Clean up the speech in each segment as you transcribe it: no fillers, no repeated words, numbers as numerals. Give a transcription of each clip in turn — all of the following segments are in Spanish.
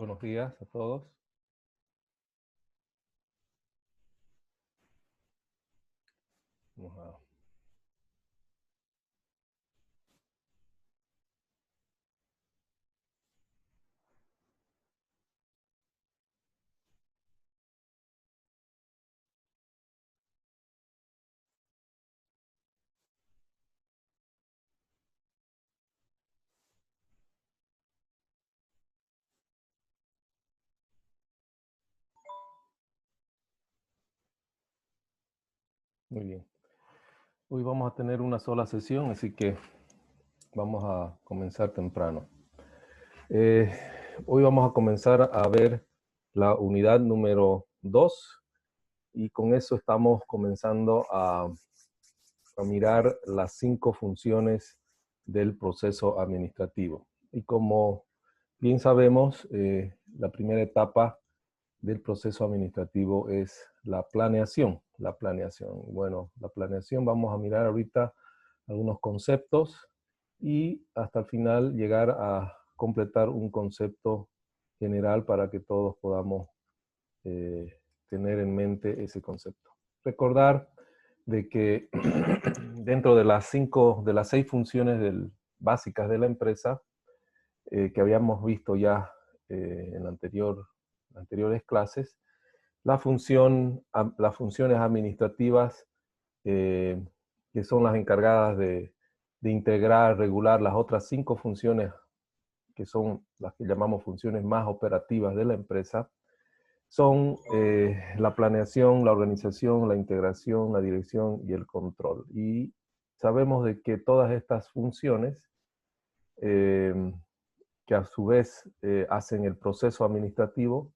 Buenos días a todos. Vamos a... Muy bien. Hoy vamos a tener una sola sesión, así que vamos a comenzar temprano. Eh, Hoy vamos a comenzar a ver la unidad número 2 y con eso estamos comenzando a mirar las 5 funciones del proceso administrativo. Y como bien sabemos, la primera etapa del proceso administrativo es la planeación. Bueno, la planeación vamos a mirar ahorita algunos conceptos y hasta el final llegar a completar un concepto general para que todos podamos tener en mente ese concepto. Recordar de que dentro de las 6 funciones básicas de la empresa, que habíamos visto ya en anteriores clases, las funciones administrativas, eh, que son las encargadas de integrar, regular las otras 5 funciones, que son las que llamamos funciones más operativas de la empresa, son la planeación, la organización, la integración, la dirección y el control. Y sabemos de que todas estas funciones, que a su vez hacen el proceso administrativo,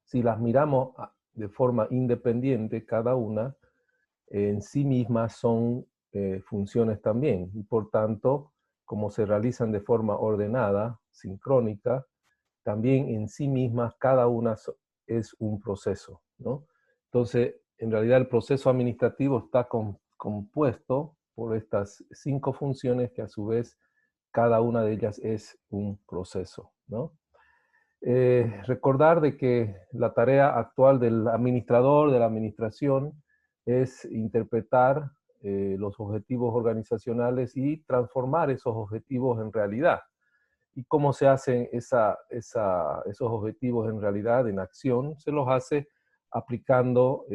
si las miramos de forma independiente, cada una en sí mismas son funciones también, y por tanto, como se realizan de forma ordenada, sincrónica, también en sí mismas cada una es un proceso, ¿no? Entonces, en realidad el proceso administrativo está compuesto por estas 5 funciones que a su vez cada una de ellas es un proceso, ¿no? Recordar de que la tarea actual del administrador, de la administración, es interpretar los objetivos organizacionales y transformar esos objetivos en realidad. ¿Y cómo se hacen esos objetivos en realidad, en acción? Se los hace aplicando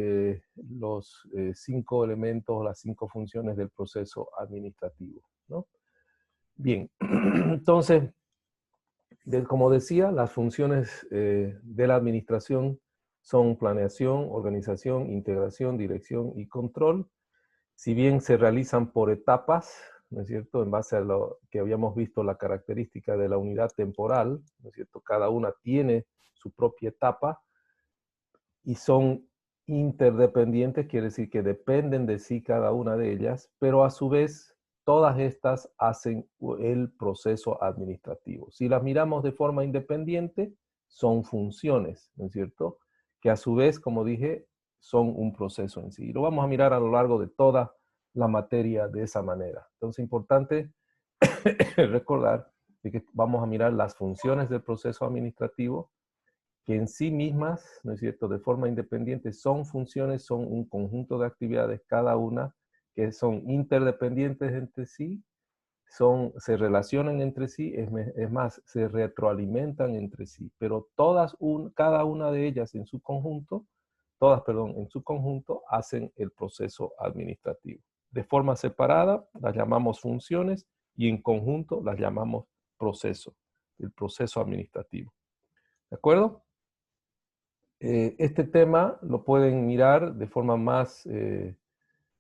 los 5 elementos, las 5 funciones del proceso administrativo, ¿no? Bien, entonces, como decía, las funciones de la administración son planeación, organización, integración, dirección y control. Si bien se realizan por etapas, ¿no es cierto? En base a lo que habíamos visto, la característica de la unidad temporal, ¿no es cierto? Cada una tiene su propia etapa y son interdependientes, quiere decir que dependen de sí cada una de ellas, pero a su vez todas estas hacen el proceso administrativo. Si las miramos de forma independiente, son funciones, ¿no es cierto? Que a su vez, como dije, son un proceso en sí. Y lo vamos a mirar a lo largo de toda la materia de esa manera. Entonces, importante recordar de que vamos a mirar las funciones del proceso administrativo, que en sí mismas, ¿no es cierto?, de forma independiente, son funciones, son un conjunto de actividades, cada una, que son interdependientes entre sí, se relacionan entre sí, es más, se retroalimentan entre sí, pero cada una de ellas en su conjunto, en su conjunto, hacen el proceso administrativo. De forma separada, las llamamos funciones, y en conjunto las llamamos proceso, el proceso administrativo. ¿De acuerdo? Este tema lo pueden mirar de forma más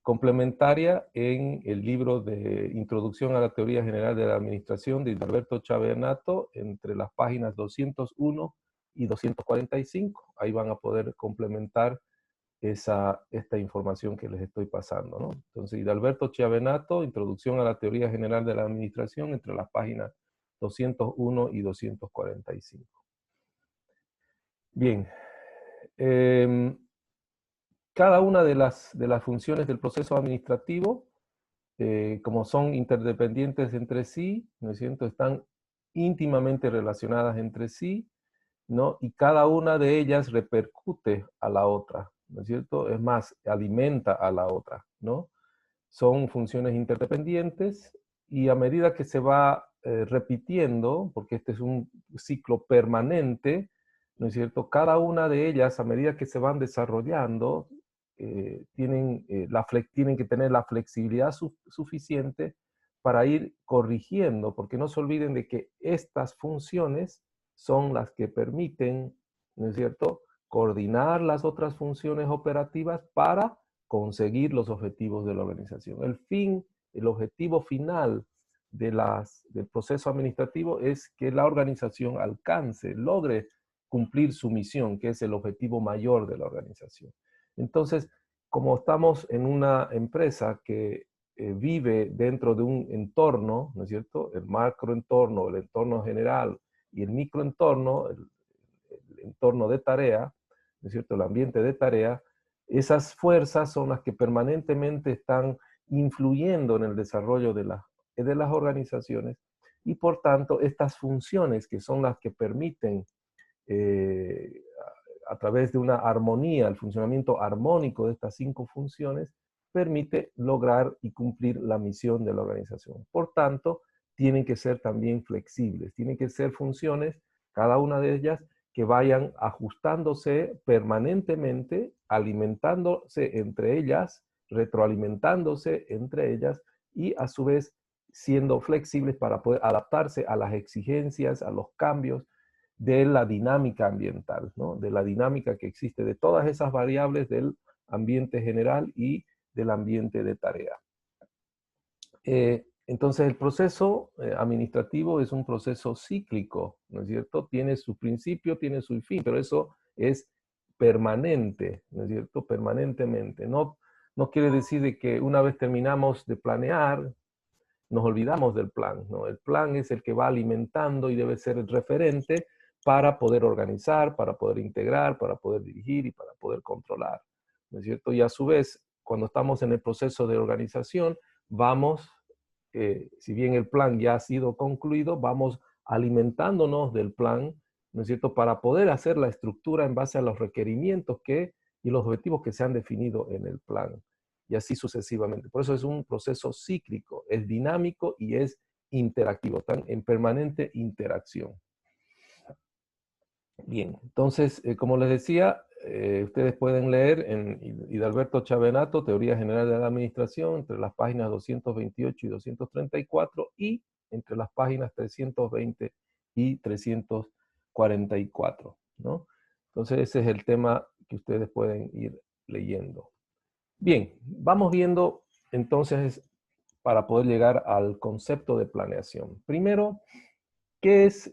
complementaria en el libro de Introducción a la Teoría General de la Administración de Alberto Chavenato, entre las páginas 201 y 245. Ahí van a poder complementar esta información que les estoy pasando, ¿no? Entonces, Alberto Chavenato, Introducción a la Teoría General de la Administración, entre las páginas 201 y 245. Bien. Cada una de las funciones del proceso administrativo, como son interdependientes entre sí, ¿no es cierto?, están íntimamente relacionadas entre sí, ¿no? Y cada una de ellas repercute a la otra, ¿no es cierto? Es más, alimenta a la otra, ¿no? Son funciones interdependientes y a medida que se va repitiendo, porque este es un ciclo permanente, ¿no es cierto? Cada una de ellas, a medida que se van desarrollando, tienen que tener la flexibilidad suficiente para ir corrigiendo, porque no se olviden de que estas funciones son las que permiten, ¿no es cierto?, coordinar las otras funciones operativas para conseguir los objetivos de la organización. El objetivo final del proceso administrativo es que la organización logre cumplir su misión, que es el objetivo mayor de la organización. Entonces, como estamos en una empresa que vive dentro de un entorno, ¿no es cierto? El macroentorno, el entorno general y el microentorno, el entorno de tarea, ¿no es cierto? El ambiente de tarea, esas fuerzas son las que permanentemente están influyendo en el desarrollo de las organizaciones y por tanto estas funciones que son las que permiten eh, a través de una armonía, el funcionamiento armónico de estas 5 funciones, permite lograr y cumplir la misión de la organización. Por tanto, tienen que ser también flexibles, tienen que ser funciones, cada una de ellas, que vayan ajustándose permanentemente, alimentándose entre ellas, retroalimentándose entre ellas y a su vez siendo flexibles para poder adaptarse a las exigencias, a los cambios de la dinámica ambiental, ¿no? De la dinámica que existe, de todas esas variables del ambiente general y del ambiente de tarea. Entonces el proceso administrativo es un proceso cíclico, ¿no es cierto? Tiene su principio, tiene su fin, pero eso es permanente, ¿no es cierto? Permanentemente. No quiere decir de que una vez terminamos de planear, nos olvidamos del plan, ¿no? El plan es el que va alimentando y debe ser el referente para poder organizar, para poder integrar, para poder dirigir y para poder controlar, ¿no es cierto? Y a su vez, cuando estamos en el proceso de organización, vamos, si bien el plan ya ha sido concluido, vamos alimentándonos del plan, ¿no es cierto?, para poder hacer la estructura en base a los requerimientos y los objetivos que se han definido en el plan y así sucesivamente. Por eso es un proceso cíclico, es dinámico y es interactivo, están en permanente interacción. Bien, entonces, como les decía, ustedes pueden leer en Hidalberto Chavenato, Teoría General de la Administración, entre las páginas 228 y 234, y entre las páginas 320 y 344, ¿no? Entonces, ese es el tema que ustedes pueden ir leyendo. Bien, vamos viendo entonces para poder llegar al concepto de planeación. Primero, ¿qué es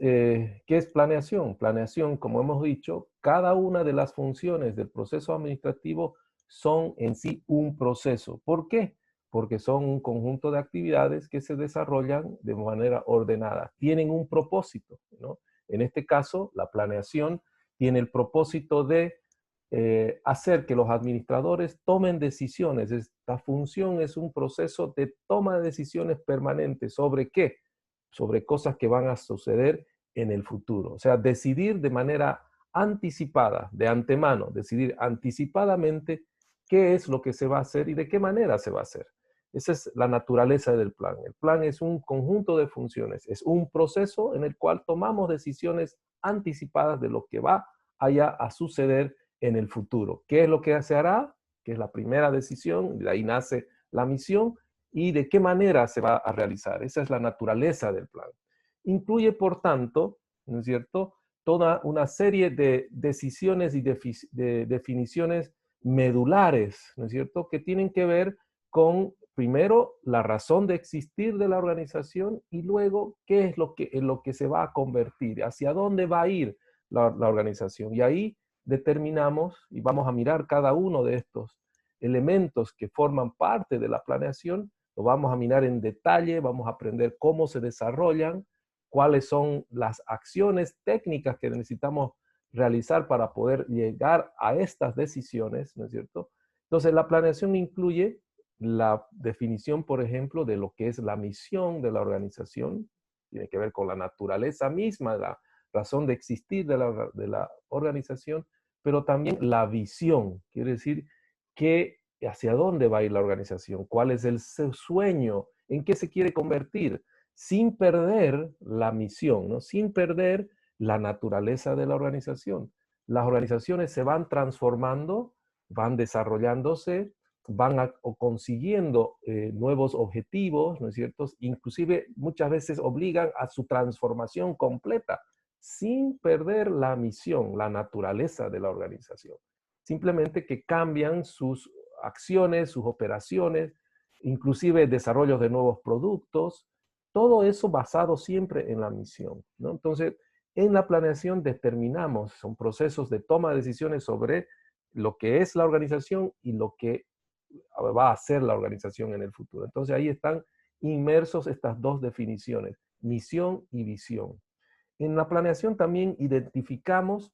planeación? Planeación, como hemos dicho, cada una de las funciones del proceso administrativo son en sí un proceso. ¿Por qué? Porque son un conjunto de actividades que se desarrollan de manera ordenada. Tienen un propósito, ¿no? En este caso, la planeación tiene el propósito de hacer que los administradores tomen decisiones. Esta función es un proceso de toma de decisiones permanentes. ¿Sobre qué? Sobre cosas que van a suceder en el futuro. O sea, decidir de manera anticipada, de antemano, decidir anticipadamente qué es lo que se va a hacer y de qué manera se va a hacer. Esa es la naturaleza del plan. El plan es un conjunto de funciones, es un proceso en el cual tomamos decisiones anticipadas de lo que va a suceder en el futuro. ¿Qué es lo que se hará? Que es la primera decisión, de ahí nace la misión, y de qué manera se va a realizar. Esa es la naturaleza del plan. Incluye, por tanto, ¿no es cierto?, toda una serie de decisiones y de definiciones medulares, ¿no es cierto?, que tienen que ver con, primero, la razón de existir de la organización y luego qué es en lo que se va a convertir, hacia dónde va a ir la organización. Y ahí determinamos y vamos a mirar cada uno de estos elementos que forman parte de la planeación, lo vamos a mirar en detalle, vamos a aprender cómo se desarrollan, cuáles son las acciones técnicas que necesitamos realizar para poder llegar a estas decisiones, ¿no es cierto? Entonces, la planeación incluye la definición, por ejemplo, de lo que es la misión de la organización, tiene que ver con la naturaleza misma de la razón de existir de la organización, pero también la visión, quiere decir que hacia dónde va a ir la organización, cuál es el sueño, en qué se quiere convertir, sin perder la misión, ¿no? Sin perder la naturaleza de la organización. Las organizaciones se van transformando, van desarrollándose, o consiguiendo nuevos objetivos, ¿no es cierto? Inclusive muchas veces obligan a su transformación completa, sin perder la misión, la naturaleza de la organización. Simplemente que cambian sus acciones, sus operaciones, inclusive desarrollos de nuevos productos, todo eso basado siempre en la misión, ¿no? Entonces, en la planeación determinamos, son procesos de toma de decisiones sobre lo que es la organización y lo que va a ser la organización en el futuro. Entonces ahí están inmersos estas dos definiciones, misión y visión. En la planeación también identificamos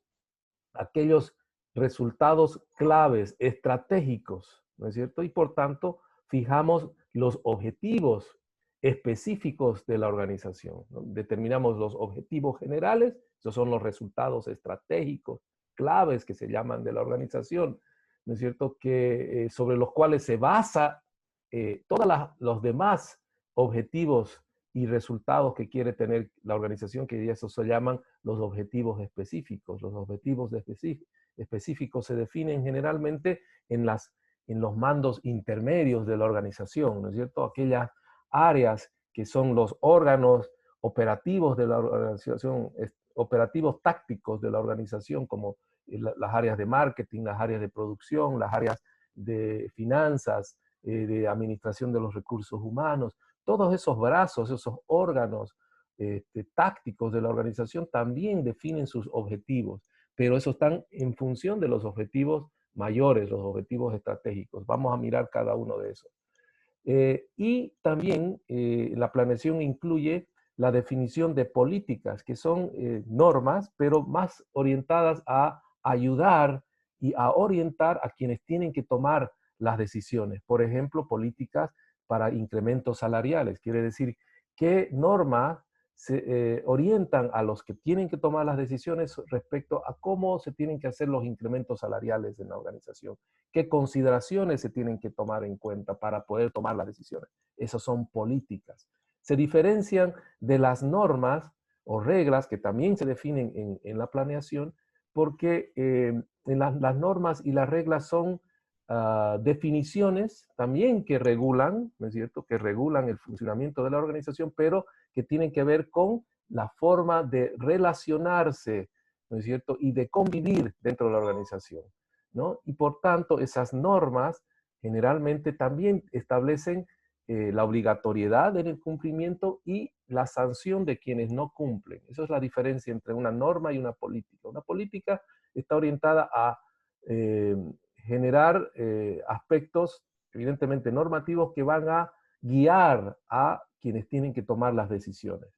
aquellos resultados claves, estratégicos, ¿no es cierto? Y por tanto, fijamos los objetivos específicos de la organización, ¿no? Determinamos los objetivos generales, esos son los resultados estratégicos, claves que se llaman de la organización, ¿no es cierto? Que, sobre los cuales se basa todos los demás objetivos y resultados que quiere tener la organización, que eso se llaman los objetivos específicos. Los objetivos específicos se definen generalmente en los mandos intermedios de la organización, ¿no es cierto? Aquellas áreas que son los órganos operativos de la organización, operativos tácticos de la organización, como las áreas de marketing, las áreas de producción, las áreas de finanzas, de administración de los recursos humanos. Todos esos brazos, esos órganos tácticos de la organización también definen sus objetivos, pero esos están en función de los objetivos mayores, los objetivos estratégicos. Vamos a mirar cada uno de esos. Y también la planeación incluye la definición de políticas, que son normas, pero más orientadas a ayudar y a orientar a quienes tienen que tomar las decisiones. Por ejemplo, políticas para incrementos salariales. Quiere decir, qué normas se orientan a los que tienen que tomar las decisiones respecto a cómo se tienen que hacer los incrementos salariales en la organización, qué consideraciones se tienen que tomar en cuenta para poder tomar las decisiones. Esas son políticas. Se diferencian de las normas o reglas que también se definen en la planeación, porque las normas y las reglas son definiciones también que regulan, ¿no es cierto?, que regulan el funcionamiento de la organización, pero que tienen que ver con la forma de relacionarse, ¿no es cierto?, y de convivir dentro de la organización, ¿no? Y por tanto, esas normas generalmente también establecen la obligatoriedad en el cumplimiento y la sanción de quienes no cumplen. Esa es la diferencia entre una norma y una política. Una política está orientada a generar aspectos evidentemente normativos que van a guiar a quienes tienen que tomar las decisiones.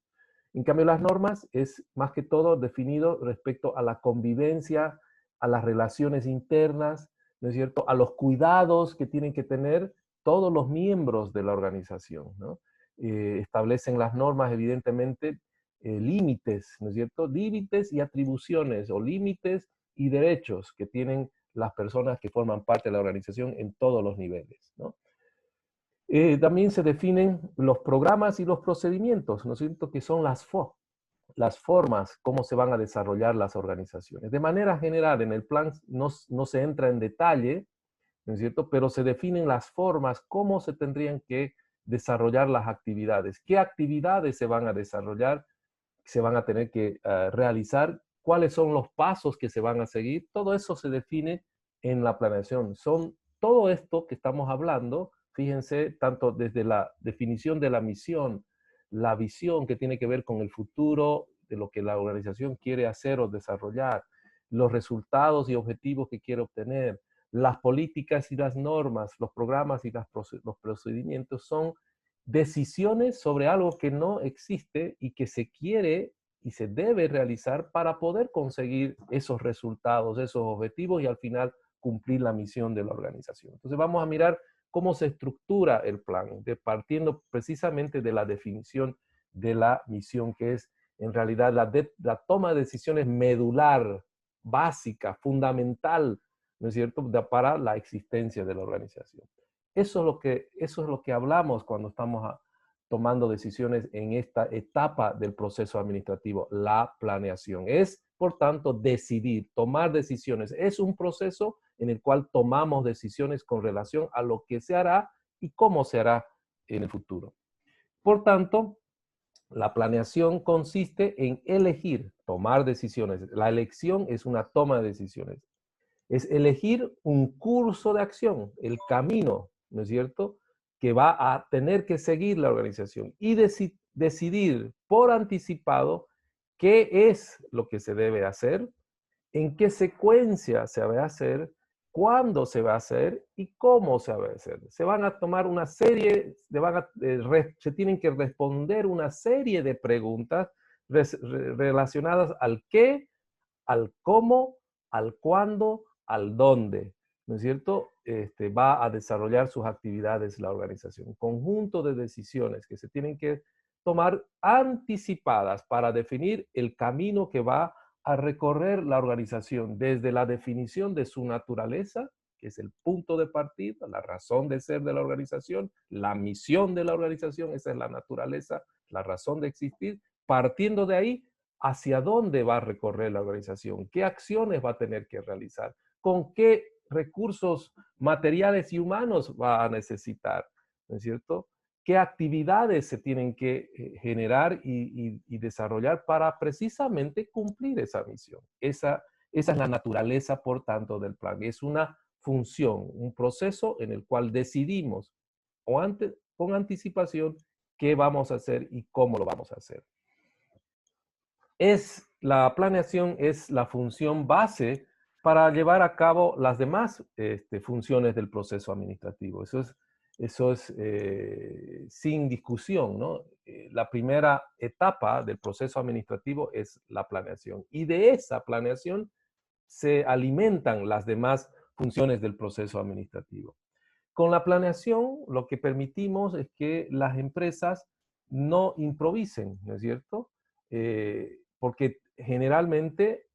En cambio, las normas es más que todo definido respecto a la convivencia, a las relaciones internas, ¿no es cierto?, a los cuidados que tienen que tener todos los miembros de la organización, ¿no? Establecen las normas, evidentemente, límites, ¿no es cierto?, límites y atribuciones, o límites y derechos que tienen las personas que forman parte de la organización en todos los niveles, ¿no? También se definen los programas y los procedimientos, ¿no es cierto?, que son las formas, cómo se van a desarrollar las organizaciones. De manera general, en el plan no se entra en detalle, ¿no es cierto?, pero se definen las formas, cómo se tendrían que desarrollar las actividades, qué actividades se van a desarrollar, se van a tener que realizar, cuáles son los pasos que se van a seguir, todo eso se define en la planeación. Todo esto que estamos hablando, fíjense, tanto desde la definición de la misión, la visión que tiene que ver con el futuro, de lo que la organización quiere hacer o desarrollar, los resultados y objetivos que quiere obtener, las políticas y las normas, los programas y los procedimientos son decisiones sobre algo que no existe y que se quiere y se debe realizar para poder conseguir esos resultados, esos objetivos y al final cumplir la misión de la organización. Entonces vamos a mirar cómo se estructura el plan, partiendo precisamente de la definición de la misión, que es en realidad la toma de decisiones medular, básica, fundamental, ¿no es cierto?, para la existencia de la organización. Eso es lo que hablamos cuando estamos tomando decisiones en esta etapa del proceso administrativo, la planeación. Es, por tanto, decidir, tomar decisiones. Es un proceso en el cual tomamos decisiones con relación a lo que se hará y cómo se hará en el futuro. Por tanto, la planeación consiste en elegir, tomar decisiones. La elección es una toma de decisiones. Es elegir un curso de acción, el camino, ¿no es cierto?, que va a tener que seguir la organización y decidir por anticipado qué es lo que se debe hacer, en qué secuencia se va a hacer, cuándo se va a hacer y cómo se va a hacer. Se van a tomar una serie, se tienen que responder una serie de preguntas relacionadas al qué, al cómo, al cuándo, al dónde, ¿no es cierto? Va a desarrollar sus actividades la organización. Un conjunto de decisiones que se tienen que tomar anticipadas para definir el camino que va a recorrer la organización desde la definición de su naturaleza, que es el punto de partida, la razón de ser de la organización, la misión de la organización, esa es la naturaleza, la razón de existir. Partiendo de ahí, hacia dónde va a recorrer la organización, qué acciones va a tener que realizar, con qué recursos materiales y humanos va a necesitar, ¿no es cierto? ¿Qué actividades se tienen que generar y desarrollar para precisamente cumplir esa misión? Esa es la naturaleza, por tanto, del plan. Es una función, un proceso en el cual decidimos con anticipación qué vamos a hacer y cómo lo vamos a hacer. La planeación es la función base para llevar a cabo las demás funciones del proceso administrativo. Eso es sin discusión, ¿no? La primera etapa del proceso administrativo es la planeación. Y de esa planeación se alimentan las demás funciones del proceso administrativo. Con la planeación, lo que permitimos es que las empresas no improvisen, ¿no es cierto? Porque generalmente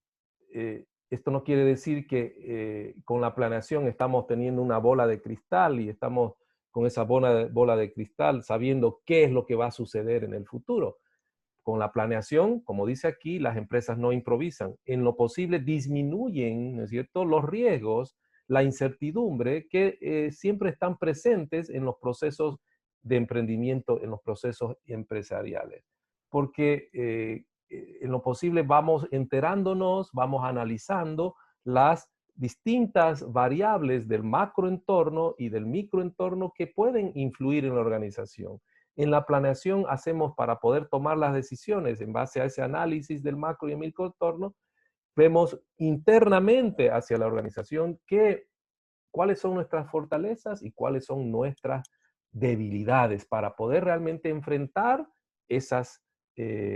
esto no quiere decir que con la planeación estamos teniendo una bola de cristal y estamos con esa bola de cristal sabiendo qué es lo que va a suceder en el futuro. Con la planeación, como dice aquí, las empresas no improvisan. En lo posible disminuyen, ¿no es cierto?, los riesgos, la incertidumbre que siempre están presentes en los procesos de emprendimiento, en los procesos empresariales. Porque en lo posible vamos enterándonos, vamos analizando las distintas variables del macroentorno y del microentorno que pueden influir en la organización. En la planeación hacemos para poder tomar las decisiones en base a ese análisis del macro y el microentorno, vemos internamente hacia la organización cuáles son nuestras fortalezas y cuáles son nuestras debilidades para poder realmente enfrentar esas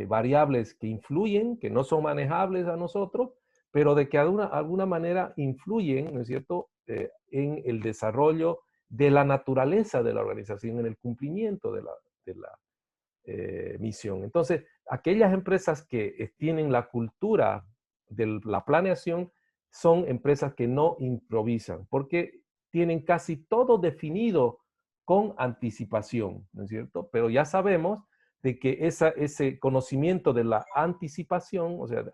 variables que influyen, que no son manejables a nosotros, pero de que de alguna manera influyen, ¿no es cierto?, en el desarrollo de la naturaleza de la organización, en el cumplimiento de la misión. Entonces, aquellas empresas que tienen la cultura de la planeación son empresas que no improvisan, porque tienen casi todo definido con anticipación, ¿no es cierto? Pero ya sabemos de que ese conocimiento de la anticipación, o sea,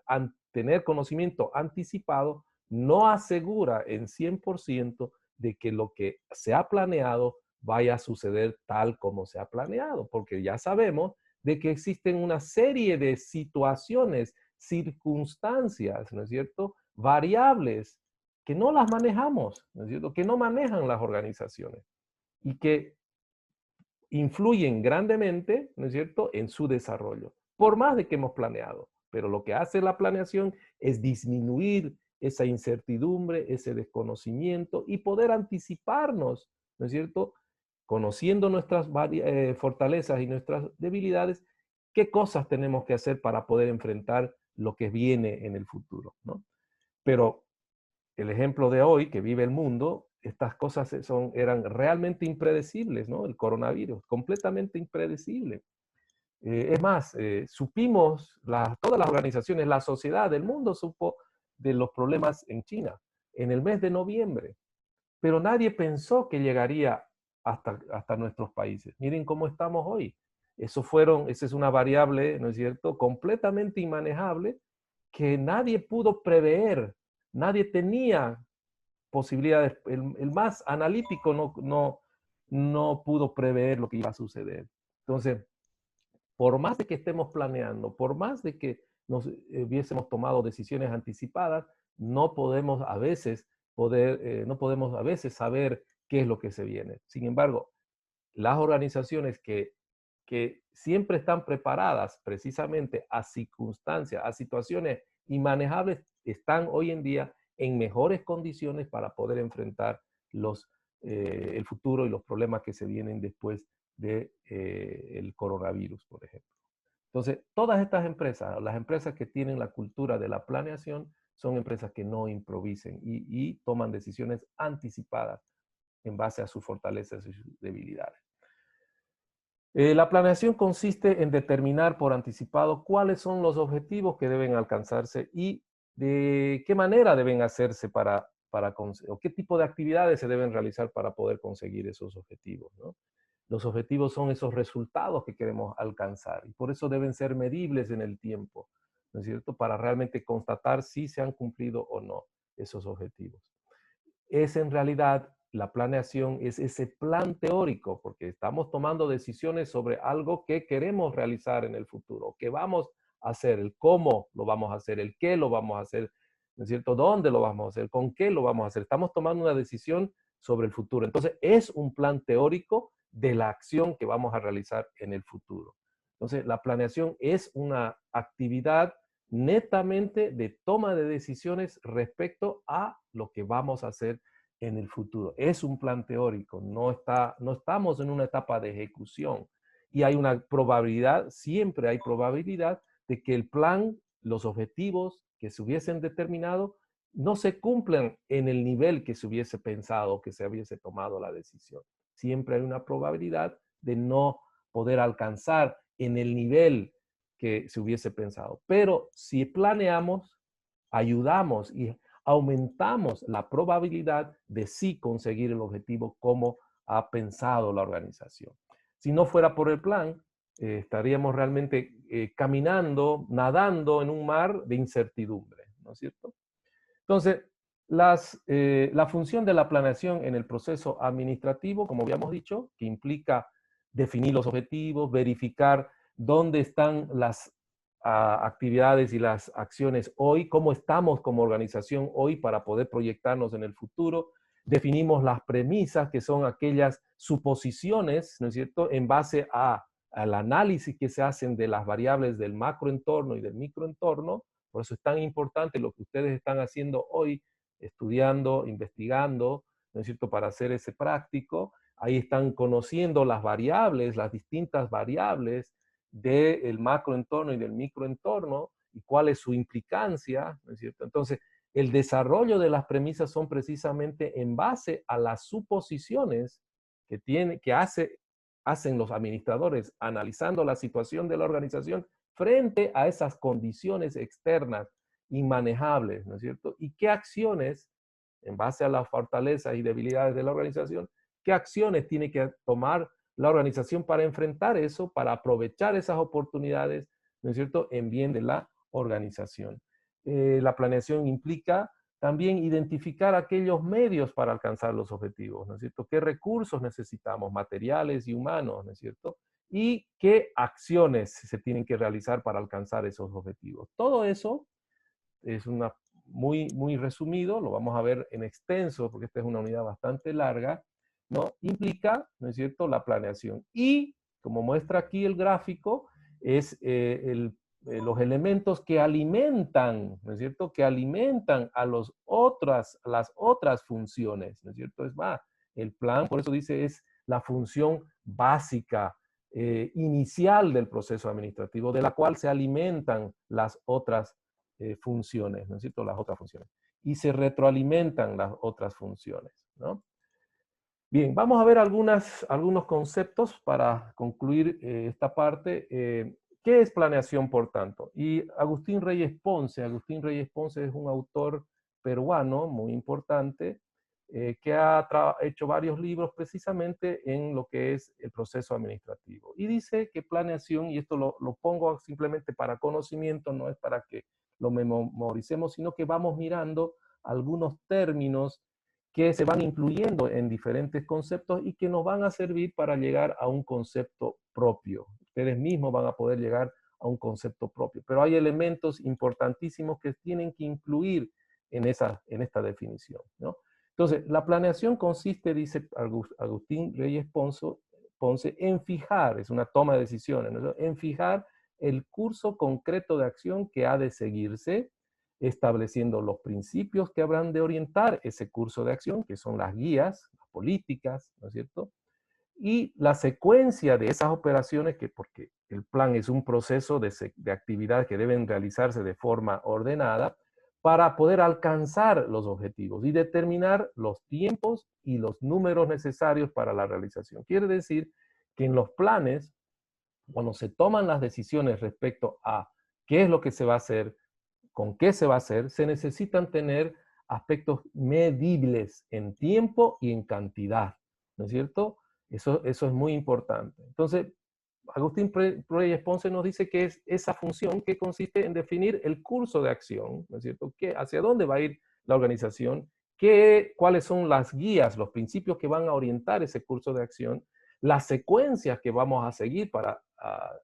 tener conocimiento anticipado, no asegura en 100% de que lo que se ha planeado vaya a suceder tal como se ha planeado, porque ya sabemos de que existen una serie de situaciones, circunstancias, ¿no es cierto?, variables que no las manejamos, ¿no es cierto?, que no manejan las organizaciones y que influyen grandemente, ¿no es cierto?, en su desarrollo, por más de que hemos planeado. Pero lo que hace la planeación es disminuir esa incertidumbre, ese desconocimiento y poder anticiparnos, ¿no es cierto?, conociendo nuestras fortalezas y nuestras debilidades, qué cosas tenemos que hacer para poder enfrentar lo que viene en el futuro, ¿no? Pero el ejemplo de hoy que vive el mundo, estas cosas eran realmente impredecibles, ¿no? El coronavirus, completamente impredecible. Es más, supimos, todas las organizaciones, la sociedad, el mundo supo de los problemas en China en el mes de noviembre, pero nadie pensó que llegaría hasta nuestros países. Miren cómo estamos hoy. Esa es una variable, ¿no es cierto?, completamente inmanejable que nadie pudo prever, nadie tenía posibilidades, el más analítico no pudo prever lo que iba a suceder. Entonces, por más de que estemos planeando, por más de que nos hubiésemos tomado decisiones anticipadas, no podemos a veces no podemos a veces saber qué es lo que se viene. Sin embargo, las organizaciones que siempre están preparadas precisamente a circunstancias, a situaciones inmanejables, están hoy en día en mejores condiciones para poder enfrentar el futuro y los problemas que se vienen después del coronavirus, por ejemplo. Entonces, todas estas empresas, las empresas que tienen la cultura de la planeación, son empresas que no improvisen y toman decisiones anticipadas en base a sus fortalezas y sus debilidades. La planeación consiste en determinar por anticipado cuáles son los objetivos que deben alcanzarse y de qué manera deben hacerse o qué tipo de actividades se deben realizar para poder conseguir esos objetivos, ¿no? Los objetivos son esos resultados que queremos alcanzar y por eso deben ser medibles en el tiempo, ¿no es cierto? Para realmente constatar si se han cumplido o no esos objetivos. Es en realidad, la planeación es ese plan teórico, porque estamos tomando decisiones sobre algo que queremos realizar en el futuro, que vamos a hacer, el cómo lo vamos a hacer, el qué lo vamos a hacer, ¿no es cierto? ¿Dónde lo vamos a hacer? ¿Con qué lo vamos a hacer? Estamos tomando una decisión sobre el futuro. Entonces, es un plan teórico de la acción que vamos a realizar en el futuro. Entonces, la planeación es una actividad netamente de toma de decisiones respecto a lo que vamos a hacer en el futuro. Es un plan teórico, no estamos en una etapa de ejecución. Y hay una probabilidad, siempre hay probabilidad de que el plan, los objetivos que se hubiesen determinado, no se cumplan en el nivel que se hubiese pensado, que se hubiese tomado la decisión. Siempre hay una probabilidad de no poder alcanzar en el nivel que se hubiese pensado. Pero si planeamos, ayudamos y aumentamos la probabilidad de sí conseguir el objetivo como ha pensado la organización. Si no fuera por el plan, estaríamos realmente caminando, nadando en un mar de incertidumbre, ¿no es cierto? Entonces, la función de la planeación en el proceso administrativo, como habíamos dicho, que implica definir los objetivos, verificar dónde están las actividades y las acciones hoy, cómo estamos como organización hoy para poder proyectarnos en el futuro. Definimos las premisas, que son aquellas suposiciones, ¿no es cierto?, en base al análisis que se hacen de las variables del macroentorno y del microentorno. Por eso es tan importante lo que ustedes están haciendo hoy, estudiando, investigando, ¿no es cierto?, para hacer ese práctico. Ahí están conociendo las variables, las distintas variables del macroentorno y del microentorno y cuál es su implicancia, ¿no es cierto? Entonces, el desarrollo de las premisas son precisamente en base a las suposiciones hacen los administradores analizando la situación de la organización frente a esas condiciones externas inmanejables, ¿no es cierto? Y qué acciones, en base a las fortalezas y debilidades de la organización, qué acciones tiene que tomar la organización para enfrentar eso, para aprovechar esas oportunidades, ¿no es cierto?, en bien de la organización. La planeación implica también identificar aquellos medios para alcanzar los objetivos, ¿no es cierto? ¿Qué recursos necesitamos, materiales y humanos, ¿no es cierto? Y qué acciones se tienen que realizar para alcanzar esos objetivos. Todo eso es muy resumido, lo vamos a ver en extenso, porque esta es una unidad bastante larga, ¿no? Implica, ¿no es cierto?, la planeación. Y, como muestra aquí el gráfico, es los elementos que alimentan, ¿no es cierto?, que alimentan a las otras funciones, ¿no es cierto? Es más, el plan, por eso dice, es la función básica, inicial del proceso administrativo, de la cual se alimentan las otras funciones, ¿no es cierto? Las otras funciones. Y se retroalimentan las otras funciones, ¿no? Bien, vamos a ver algunos conceptos para concluir esta parte. ¿Qué es planeación, por tanto? Y Agustín Reyes Ponce es un autor peruano muy importante que ha hecho varios libros precisamente en lo que es el proceso administrativo. Y dice que planeación, y esto lo pongo simplemente para conocimiento, no es para que lo memoricemos, sino que vamos mirando algunos términos que se van incluyendo en diferentes conceptos y que nos van a servir para llegar a un concepto propio. Ustedes mismos van a poder llegar a un concepto propio, pero hay elementos importantísimos que tienen que incluir en esta definición, ¿no? Entonces, la planeación consiste, dice Agustín Reyes Ponce, en fijar, es una toma de decisiones, ¿no? En fijar el curso concreto de acción que ha de seguirse, estableciendo los principios que habrán de orientar ese curso de acción, que son las guías, las políticas, ¿no es cierto? Y la secuencia de esas operaciones, porque el plan es un proceso de actividades que deben realizarse de forma ordenada para poder alcanzar los objetivos y determinar los tiempos y los números necesarios para la realización. Quiere decir que en los planes, cuando se toman las decisiones respecto a qué es lo que se va a hacer, con qué se va a hacer, se necesitan tener aspectos medibles en tiempo y en cantidad, ¿no es cierto? Eso es muy importante. Entonces, Agustín Reyes Ponce nos dice que es esa función que consiste en definir el curso de acción, ¿no es cierto? ¿Hacia dónde va a ir la organización? ¿Cuáles son las guías, los principios que van a orientar ese curso de acción? Las secuencias que vamos a seguir para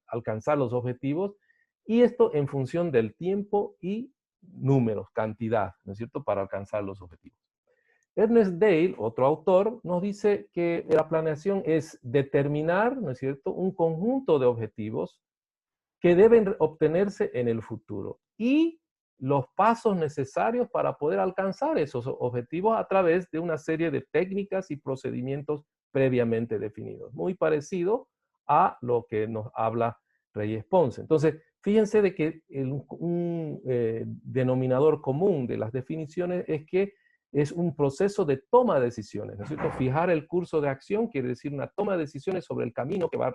alcanzar los objetivos, y esto en función del tiempo y números, cantidad, ¿no es cierto?, para alcanzar los objetivos. Ernest Dale, otro autor, nos dice que la planeación es determinar, ¿no es cierto?, un conjunto de objetivos que deben obtenerse en el futuro y los pasos necesarios para poder alcanzar esos objetivos a través de una serie de técnicas y procedimientos previamente definidos. Muy parecido a lo que nos habla Reyes Ponce. Entonces, fíjense de que un denominador común de las definiciones es que es un proceso de toma de decisiones, ¿no es cierto? Fijar el curso de acción quiere decir una toma de decisiones sobre el camino que va a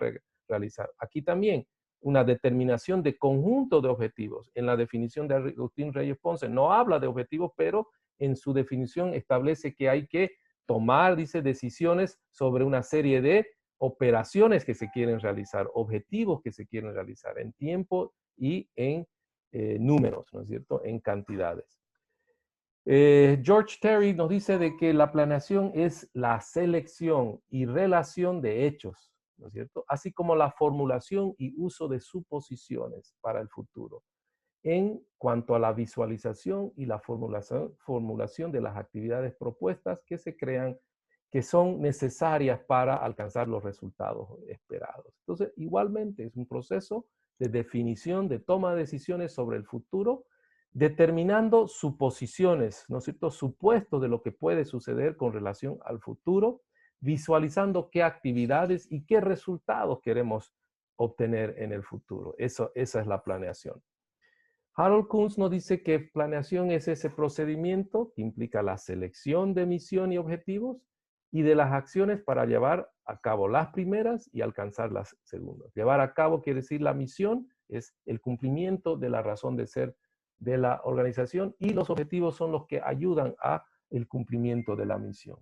realizar. Aquí también una determinación de conjunto de objetivos. En la definición de Agustín Reyes Ponce no habla de objetivos, pero en su definición establece que hay que tomar, dice, decisiones sobre una serie de operaciones que se quieren realizar, objetivos que se quieren realizar en tiempo y en números, ¿no es cierto?, en cantidades. George Terry nos dice de que la planeación es la selección y relación de hechos, ¿no es cierto?, así como la formulación y uso de suposiciones para el futuro, en cuanto a la visualización y la formulación de las actividades propuestas que se crean, que son necesarias para alcanzar los resultados esperados. Entonces, igualmente es un proceso de definición, de toma de decisiones sobre el futuro, determinando suposiciones, ¿no es cierto?, supuestos de lo que puede suceder con relación al futuro, visualizando qué actividades y qué resultados queremos obtener en el futuro. Esa es la planeación. Harold Kunz nos dice que planeación es ese procedimiento que implica la selección de misión y objetivos y de las acciones para llevar a cabo las primeras y alcanzar las segundas. Llevar a cabo quiere decir la misión, es el cumplimiento de la razón de ser de la organización, y los objetivos son los que ayudan a el cumplimiento de la misión.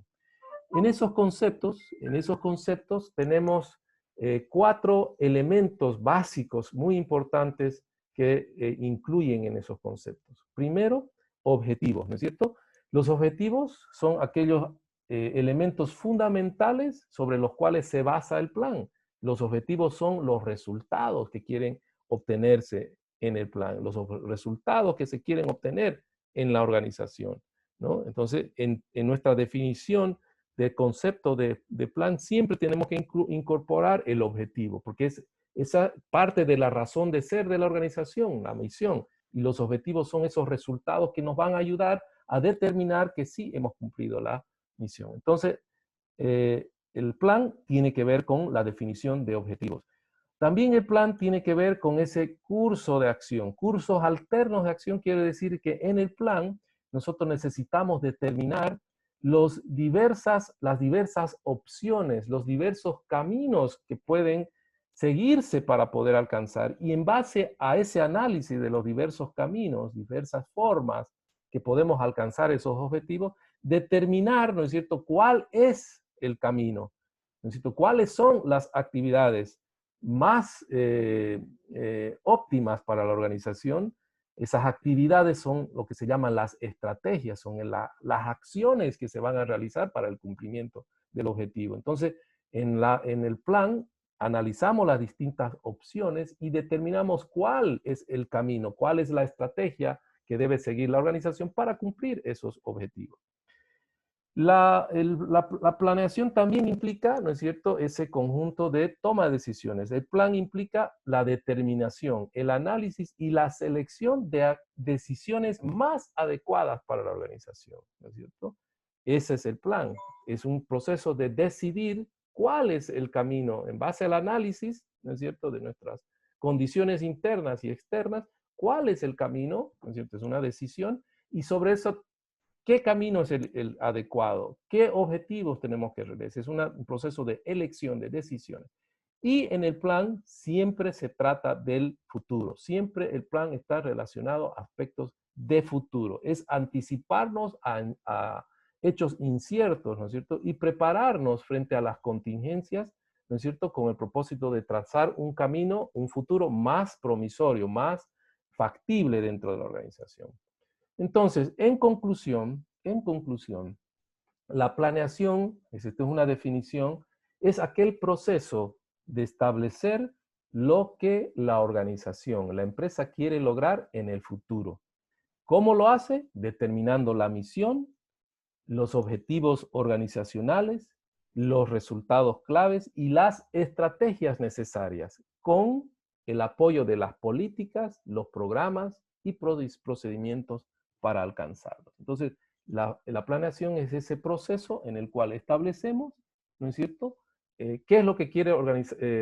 En esos conceptos tenemos 4 elementos básicos muy importantes que incluyen en esos conceptos. Primero, objetivos, ¿no es cierto? Los objetivos son aquellos elementos fundamentales sobre los cuales se basa el plan. Los objetivos son los resultados que quieren obtenerse en el plan, los resultados que se quieren obtener en la organización, ¿no? Entonces, en nuestra definición de concepto de plan, siempre tenemos que incorporar el objetivo, porque es esa parte de la razón de ser de la organización, la misión, y los objetivos son esos resultados que nos van a ayudar a determinar que sí hemos cumplido la misión. Entonces, el plan tiene que ver con la definición de objetivos. También el plan tiene que ver con ese curso de acción. Cursos alternos de acción quiere decir que en el plan nosotros necesitamos determinar las diversas opciones, los diversos caminos que pueden seguirse para poder alcanzar, y en base a ese análisis de los diversos caminos, diversas formas que podemos alcanzar esos objetivos, determinar, ¿no es cierto?, cuál es el camino, ¿no es cierto?, cuáles son las actividades más óptimas para la organización. Esas actividades son lo que se llaman las estrategias, son las acciones que se van a realizar para el cumplimiento del objetivo. Entonces, en el plan analizamos las distintas opciones y determinamos cuál es el camino, cuál es la estrategia que debe seguir la organización para cumplir esos objetivos. La planeación también implica, ¿no es cierto?, ese conjunto de toma de decisiones. El plan implica la determinación, el análisis y la selección de decisiones más adecuadas para la organización, ¿no es cierto? Ese es el plan. Es un proceso de decidir cuál es el camino en base al análisis, ¿no es cierto?, de nuestras condiciones internas y externas, cuál es el camino, ¿no es cierto?, es una decisión, y sobre eso, ¿qué camino es el adecuado? ¿Qué objetivos tenemos que realizar? Es un proceso de elección, de decisiones. Y en el plan siempre se trata del futuro. Siempre el plan está relacionado a aspectos de futuro. Es anticiparnos a hechos inciertos, ¿no es cierto? Y prepararnos frente a las contingencias, ¿no es cierto? Con el propósito de trazar un camino, un futuro más promisorio, más factible dentro de la organización. Entonces, en conclusión, la planeación, esto es una definición, es aquel proceso de establecer lo que la organización, la empresa quiere lograr en el futuro. ¿Cómo lo hace? Determinando la misión, los objetivos organizacionales, los resultados claves y las estrategias necesarias, con el apoyo de las políticas, los programas y procedimientos para alcanzarlos. Entonces, la planeación es ese proceso en el cual establecemos, ¿no es cierto?, qué es lo que quiere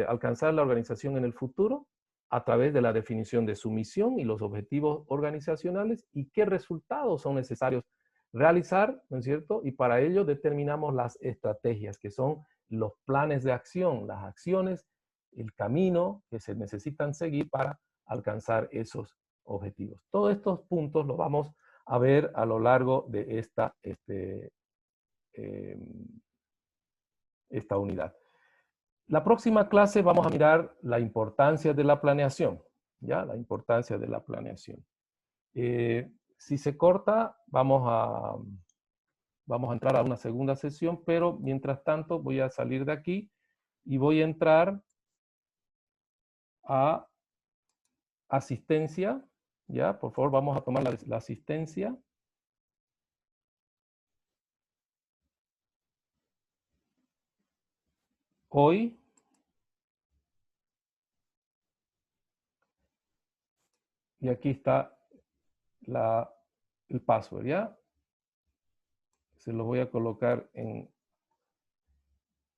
alcanzar la organización en el futuro a través de la definición de su misión y los objetivos organizacionales, y qué resultados son necesarios realizar, ¿no es cierto? Y para ello determinamos las estrategias, que son los planes de acción, las acciones, el camino que se necesitan seguir para alcanzar esos objetivos. Todos estos puntos los vamos a ver a lo largo de esta unidad. La próxima clase vamos a mirar la importancia de la planeación, ¿ya? La importancia de la planeación. Si se corta, vamos a entrar a una segunda sesión, pero mientras tanto voy a salir de aquí y voy a entrar a asistencia, ¿ya? Por favor, vamos a tomar la asistencia. Hoy, y aquí está el password, ¿ya? Se lo voy a colocar en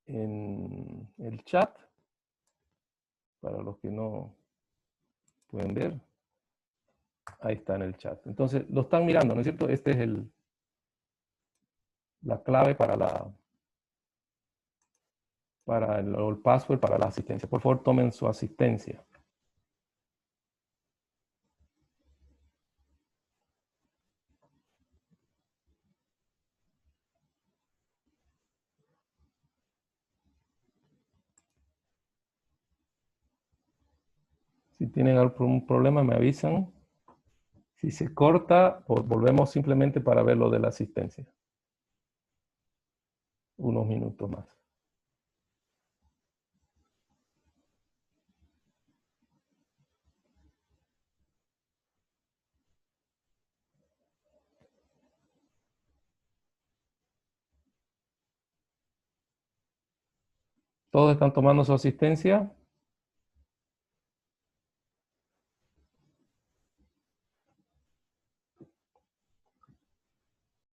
el chat, para los que no pueden ver. Ahí está en el chat. Entonces, lo están mirando, ¿no es cierto? Este es la clave para el password para la asistencia. Por favor, tomen su asistencia. Si tienen algún problema, me avisan. Si se corta, volvemos simplemente para ver lo de la asistencia. Unos minutos más. ¿Todos están tomando su asistencia?